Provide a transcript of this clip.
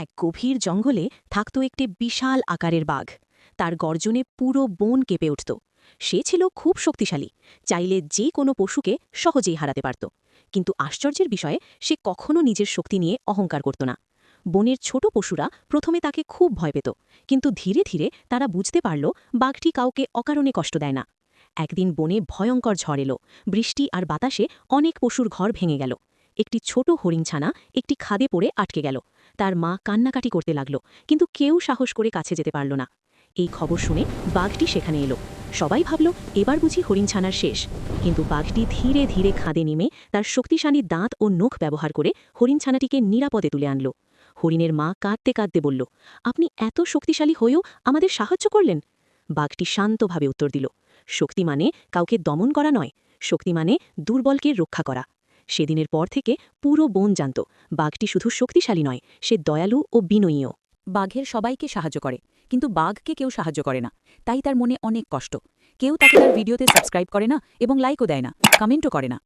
এক গভীর জঙ্গলে থাকত একটি বিশাল আকারের বাঘ। তার গর্জনে পুরো বন কেঁপে উঠত। সে ছিল খুব শক্তিশালী, চাইলে যে কোনো পশুকে সহজেই হারাতে পারত। কিন্তু আশ্চর্যের বিষয়ে সে কখনো নিজের শক্তি নিয়ে অহংকার করত না। বনের ছোট পশুরা প্রথমে তাকে খুব ভয় পেত, কিন্তু ধীরে ধীরে তারা বুঝতে পারল বাঘটি কাউকে অকারণে কষ্ট দেয় না। একদিন বনে ভয়ঙ্কর ঝড় এলো, বৃষ্টি আর বাতাসে অনেক পশুর ঘর ভেঙে গেল। একটি ছোট হরিণছানা একটি খাদে পড়ে আটকে গেল। তার মা কান্নাকাটি করতে লাগল, কিন্তু কেউ সাহস করে কাছে যেতে পারল না। এই খবর শুনে বাঘটি সেখানে এলো। সবাই ভাবল এবার বুঝি হরিণছানার শেষ। কিন্তু বাঘটি ধীরে ধীরে খাদে নেমে তার শক্তিশালী দাঁত ও নখ ব্যবহার করে হরিণছানাটিকে নিরাপদে তুলে আনল। হরিণের মা কাঁদতে কাঁদতে বলল, আপনি এত শক্তিশালী হয়েও আমাদের সাহায্য করলেন। বাঘটি শান্তভাবে উত্তর দিল, শক্তি মানে কাউকে দমন করা নয়, শক্তি মানে দুর্বলকে রক্ষা করা। সেদিনের পর থেকে পুরো বন জানত বাঘটি শুধু শক্তিশালী নয়, সে দয়ালু ও বিনয়ীও। বাঘের সবাইকে সাহায্য করে, কিন্তু বাঘকে কেউ সাহায্য করে না। তাই তার মনে অনেক কষ্ট। কেউ তাকে তার ভিডিওতে সাবস্ক্রাইব করে না এবং লাইকও দেয় না, কমেন্টও করে না।